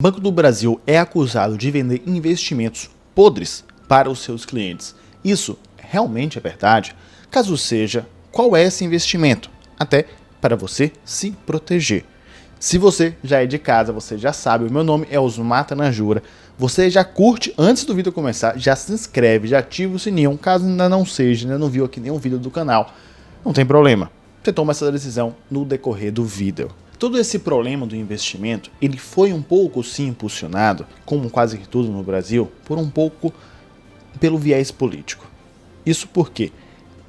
O Banco do Brasil é acusado de vender investimentos podres para os seus clientes. Isso realmente é verdade? Caso seja, qual é esse investimento? Até para você se proteger. Se você já é de casa, você já sabe, o meu nome é Osmar Tanajura. Você já curte antes do vídeo começar, já se inscreve, já ativa o sininho. Caso ainda não seja, ainda não viu aqui nenhum vídeo do canal, não tem problema. Você toma essa decisão no decorrer do vídeo. Todo esse problema do investimento, ele foi um pouco sim impulsionado, como quase tudo no Brasil, por um pouco pelo viés político. Isso porque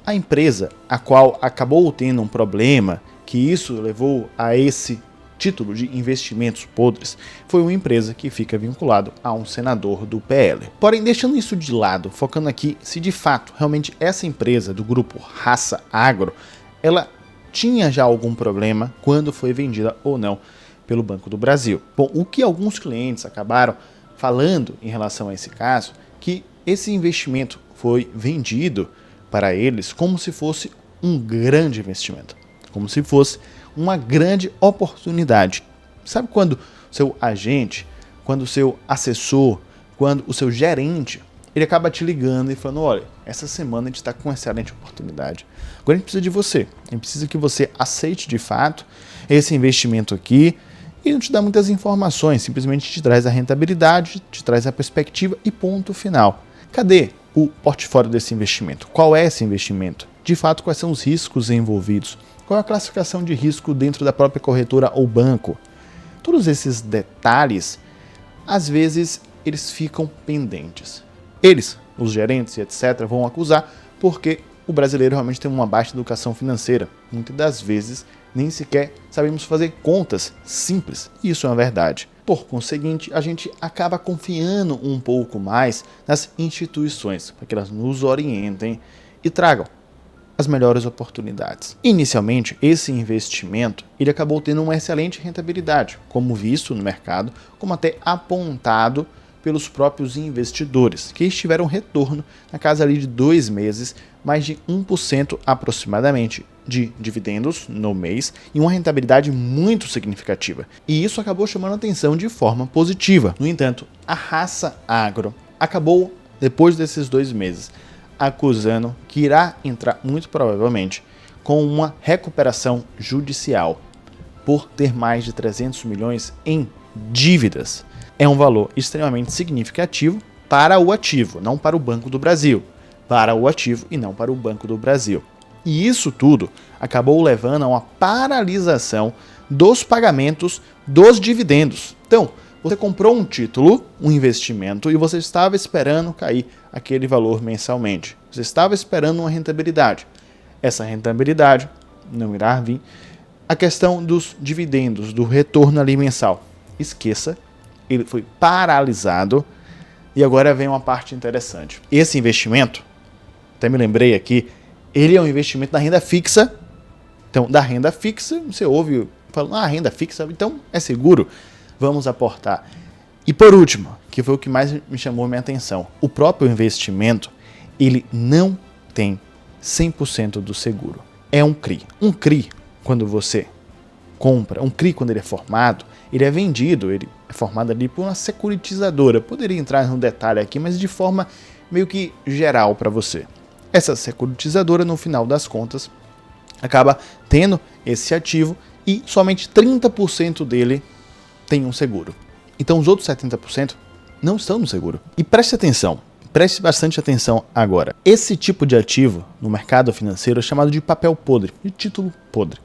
a empresa a qual acabou tendo um problema, que isso levou a esse título de investimentos podres, foi uma empresa que fica vinculado a um senador do PL. Porém, deixando isso de lado, focando aqui se de fato realmente essa empresa do grupo Raça Agro, ela tinha já algum problema quando foi vendida ou não pelo Banco do Brasil. Bom, o que alguns clientes acabaram falando em relação a esse caso, que esse investimento foi vendido para eles como se fosse um grande investimento, como se fosse uma grande oportunidade. Sabe quando o seu agente, quando o seu assessor, quando o seu gerente, ele acaba te ligando e falando, olha, essa semana a gente está com uma excelente oportunidade. Agora a gente precisa de você. A gente precisa que você aceite de fato esse investimento aqui e não te dá muitas informações. Simplesmente te traz a rentabilidade, te traz a perspectiva e ponto final. Cadê o portfólio desse investimento? Qual é esse investimento? De fato, quais são os riscos envolvidos? Qual é a classificação de risco dentro da própria corretora ou banco? Todos esses detalhes, às vezes, eles ficam pendentes. Eles, os gerentes e etc., vão acusar porque o brasileiro realmente tem uma baixa educação financeira. Muitas das vezes nem sequer sabemos fazer contas simples. E isso é uma verdade. Por conseguinte, a gente acaba confiando um pouco mais nas instituições para que elas nos orientem e tragam as melhores oportunidades. Inicialmente, esse investimento ele acabou tendo uma excelente rentabilidade, como visto no mercado, como até apontado pelos próprios investidores, que tiveram retorno na casa ali de 2 meses, mais de 1% aproximadamente de dividendos no mês e uma rentabilidade muito significativa. E isso acabou chamando a atenção de forma positiva. No entanto, a Raça Agro acabou, depois desses 2 meses, acusando que irá entrar muito provavelmente com uma recuperação judicial por ter mais de 300 milhões em dívidas. É um valor extremamente significativo para o ativo, não para o Banco do Brasil. Para o ativo e não para o Banco do Brasil. E isso tudo acabou levando a uma paralisação dos pagamentos dos dividendos. Então, você comprou um título, um investimento, e você estava esperando cair aquele valor mensalmente. Você estava esperando uma rentabilidade. Essa rentabilidade não irá vir. A questão dos dividendos, do retorno ali mensal. Esqueça. Ele foi paralisado e agora vem uma parte interessante. Esse investimento, até me lembrei aqui, ele é um investimento da renda fixa. Então, da renda fixa, você ouve falando, renda fixa, então é seguro, vamos aportar. E por último, que foi o que mais me chamou minha atenção, o próprio investimento, ele não tem 100% do seguro. É um CRI. Um CRI, quando você compra, um CRI quando ele é formado, ele é vendido, ele é formado ali por uma securitizadora. Poderia entrar no detalhe aqui, mas de forma meio que geral para você. Essa securitizadora, no final das contas, acaba tendo esse ativo e somente 30% dele tem um seguro. Então os outros 70% não estão no seguro. E preste atenção, preste bastante atenção agora. Esse tipo de ativo no mercado financeiro é chamado de papel podre, de título podre.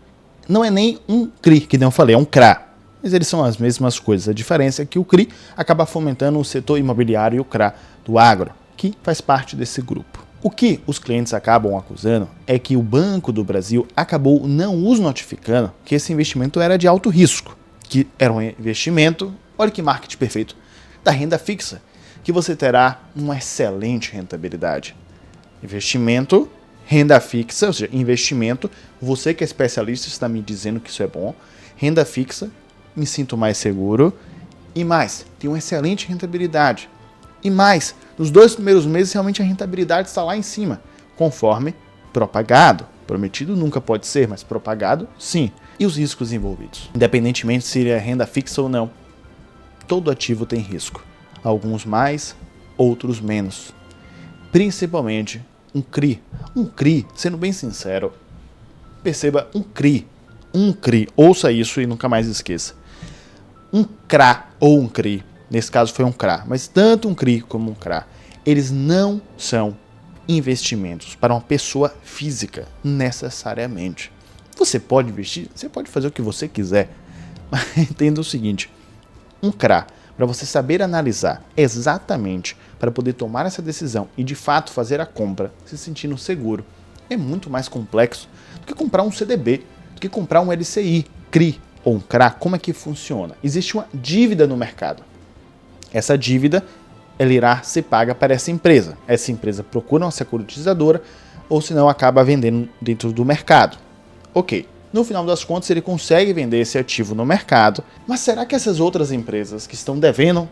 Não é nem um CRI, que nem eu falei, é um CRA. Mas eles são as mesmas coisas. A diferença é que o CRI acaba fomentando o setor imobiliário e o CRA do agro, que faz parte desse grupo. O que os clientes acabam acusando é que o Banco do Brasil acabou não os notificando que esse investimento era de alto risco, que era um investimento, olha que marketing perfeito, da renda fixa, que você terá uma excelente rentabilidade. Investimento, renda fixa, ou seja, investimento, você que é especialista está me dizendo que isso é bom, renda fixa, me sinto mais seguro e mais, tem uma excelente rentabilidade. E mais, nos 2 primeiros meses realmente a rentabilidade está lá em cima, conforme propagado. Prometido nunca pode ser, mas propagado sim. E os riscos envolvidos, independentemente se ele é renda fixa ou não. todo ativo tem risco. Alguns mais, outros menos. Principalmente um CRI. Um CRI, sendo bem sincero, perceba, um CRI, ouça isso e nunca mais esqueça. Um CRA ou um CRI, nesse caso foi um CRA, mas tanto um CRI como um CRA, eles não são investimentos para uma pessoa física, necessariamente. Você pode investir, você pode fazer o que você quiser, mas entenda o seguinte, um CRA, para você saber analisar exatamente, para poder tomar essa decisão e de fato fazer a compra, se sentindo seguro, é muito mais complexo do que comprar um CDB, do que comprar um LCI, CRI ou um CRA. Como é que funciona? Existe uma dívida no mercado. Essa dívida ela irá ser paga para essa empresa. Essa empresa procura uma securitizadora ou senão acaba vendendo dentro do mercado. Ok, no final das contas ele consegue vender esse ativo no mercado, mas será que essas outras empresas que estão devendo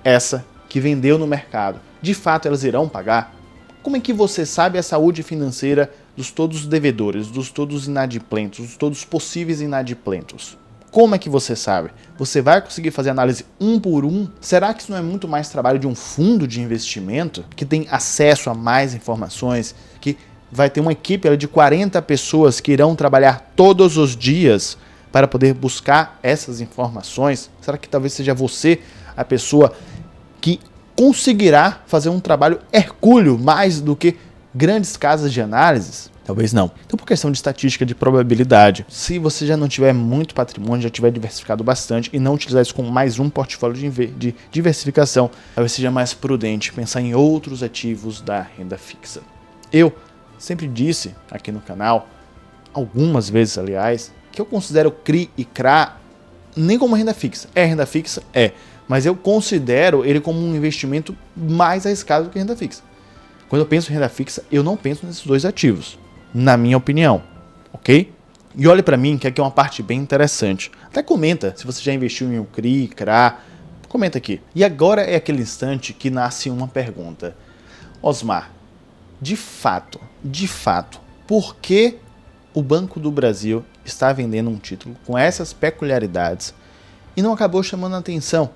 essa que vendeu no mercado, de fato elas irão pagar? Como é que você sabe a saúde financeira dos todos os devedores, dos todos inadimplentes, dos todos possíveis inadimplentes? Como é que você sabe? Você vai conseguir fazer análise um por um? Será que isso não é muito mais trabalho de um fundo de investimento que tem acesso a mais informações, que vai ter uma equipe de 40 pessoas que irão trabalhar todos os dias para poder buscar essas informações? Será que talvez seja você a pessoa que conseguirá fazer um trabalho hercúleo mais do que grandes casas de análises? Talvez não. Então, por questão de estatística de probabilidade, se você já não tiver muito patrimônio, já tiver diversificado bastante e não utilizar isso como mais um portfólio de diversificação, talvez seja mais prudente pensar em outros ativos da renda fixa. Eu sempre disse aqui no canal, algumas vezes aliás, que eu considero CRI e CRA nem como renda fixa. É renda fixa? É. Mas eu considero ele como um investimento mais arriscado do que renda fixa. Quando eu penso em renda fixa, eu não penso nesses dois ativos, na minha opinião, ok? E olhe para mim que aqui é uma parte bem interessante. Até comenta se você já investiu em um CRI, CRA, comenta aqui. E agora é aquele instante que nasce uma pergunta. Osmar, de fato, por que o Banco do Brasil está vendendo um título com essas peculiaridades e não acabou chamando a atenção,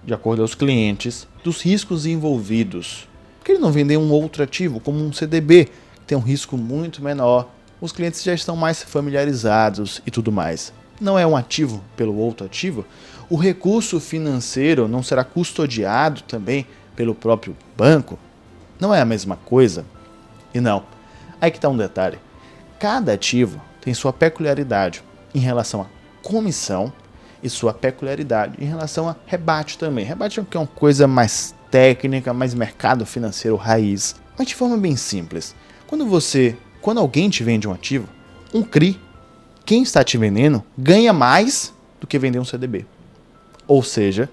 de acordo aos clientes, dos riscos envolvidos? Por que ele não vendeu um outro ativo, como um CDB, que tem um risco muito menor? Os clientes já estão mais familiarizados e tudo mais. Não é um ativo pelo outro ativo? O recurso financeiro não será custodiado também pelo próprio banco? Não é a mesma coisa? E não. Aí que está um detalhe. Cada ativo tem sua peculiaridade em relação à comissão e sua peculiaridade em relação a rebate também. Rebate é uma coisa mais técnica, mais mercado financeiro raiz. Mas de forma bem simples. Quando alguém te vende um ativo, um CRI, quem está te vendendo ganha mais do que vender um CDB. Ou seja,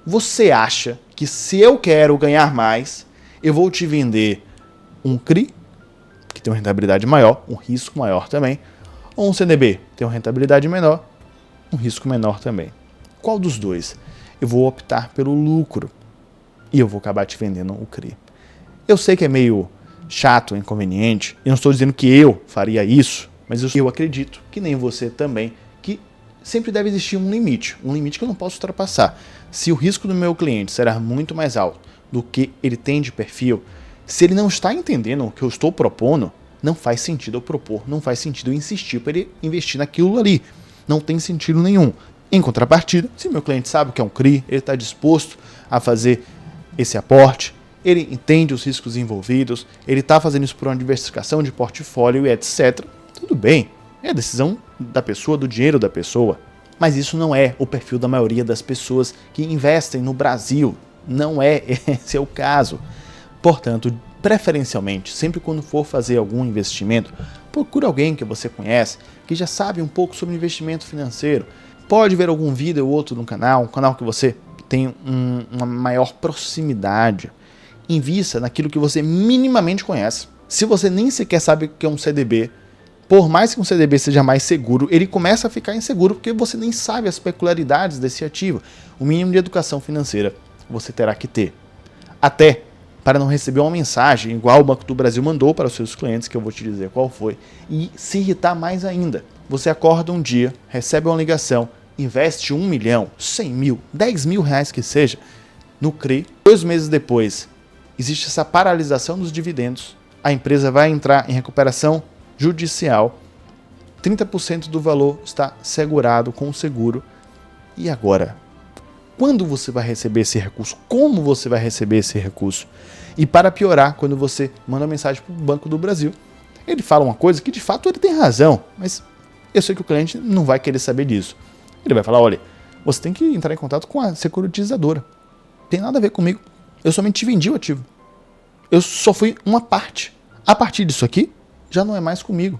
você acha que se eu quero ganhar mais, eu vou te vender um CRI, que tem uma rentabilidade maior, um risco maior também, ou um CDB, que tem uma rentabilidade menor, um risco menor também. Qual dos dois? Eu vou optar pelo lucro e eu vou acabar te vendendo o CRI. Eu sei que é meio chato, inconveniente, e não estou dizendo que eu faria isso, mas eu acredito que nem você também, que sempre deve existir um limite que eu não posso ultrapassar. Se o risco do meu cliente será muito mais alto do que ele tem de perfil, se ele não está entendendo o que eu estou propondo, não faz sentido eu propor, não faz sentido eu insistir para ele investir naquilo ali. Não tem sentido nenhum. Em contrapartida, se meu cliente sabe o que é um CRI, ele está disposto a fazer esse aporte, ele entende os riscos envolvidos, ele está fazendo isso por uma diversificação de portfólio e etc. Tudo bem, é a decisão da pessoa, do dinheiro da pessoa. Mas isso não é o perfil da maioria das pessoas que investem no Brasil. Não é esse é o caso. Portanto, preferencialmente, sempre quando for fazer algum investimento, procure alguém que você conhece, que já sabe um pouco sobre investimento financeiro. Pode ver algum vídeo ou outro no canal, um canal que você tem uma maior proximidade. Invista naquilo que você minimamente conhece. Se você nem sequer sabe o que é um CDB, por mais que um CDB seja mais seguro, ele começa a ficar inseguro porque você nem sabe as peculiaridades desse ativo. O mínimo de educação financeira você terá que ter. Até para não receber uma mensagem igual o Banco do Brasil mandou para os seus clientes, que eu vou te dizer qual foi, e se irritar mais ainda. Você acorda um dia, recebe uma ligação investe 1 milhão, 100 mil, 10 mil reais que seja, no CRI, 2 meses depois, existe essa paralisação dos dividendos, a empresa vai entrar em recuperação judicial, 30% do valor está segurado com o seguro. E agora? Quando você vai receber esse recurso? Como você vai receber esse recurso? E para piorar, quando você manda uma mensagem para o Banco do Brasil, ele fala uma coisa que de fato ele tem razão, mas eu sei que o cliente não vai querer saber disso. Ele vai falar, olha, você tem que entrar em contato com a securitizadora. Não tem nada a ver comigo. Eu somente te vendi o ativo. Eu só fui uma parte. A partir disso aqui, já não é mais comigo.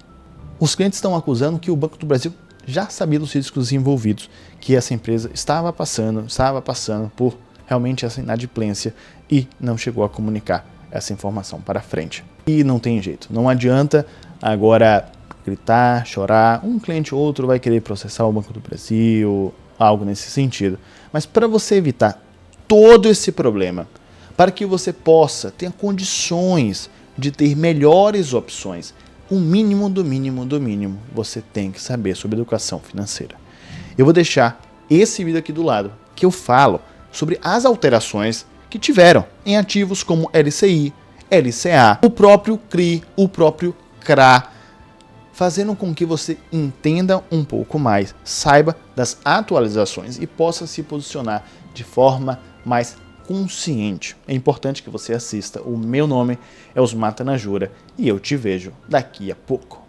Os clientes estão acusando que o Banco do Brasil já sabia dos riscos envolvidos, que essa empresa estava passando por realmente essa inadimplência e não chegou a comunicar essa informação para frente. E não tem jeito, não adianta agora gritar, chorar, um cliente ou outro vai querer processar o Banco do Brasil, algo nesse sentido. Mas para você evitar todo esse problema, para que você possa ter condições de ter melhores opções, o mínimo do mínimo do mínimo, você tem que saber sobre educação financeira. Eu vou deixar esse vídeo aqui do lado, que eu falo sobre as alterações que tiveram em ativos como LCI, LCA, o próprio CRI, o próprio CRA, fazendo com que você entenda um pouco mais, saiba das atualizações e possa se posicionar de forma mais consciente. É importante que você assista. O meu nome é Osmar Tanajura e eu te vejo daqui a pouco.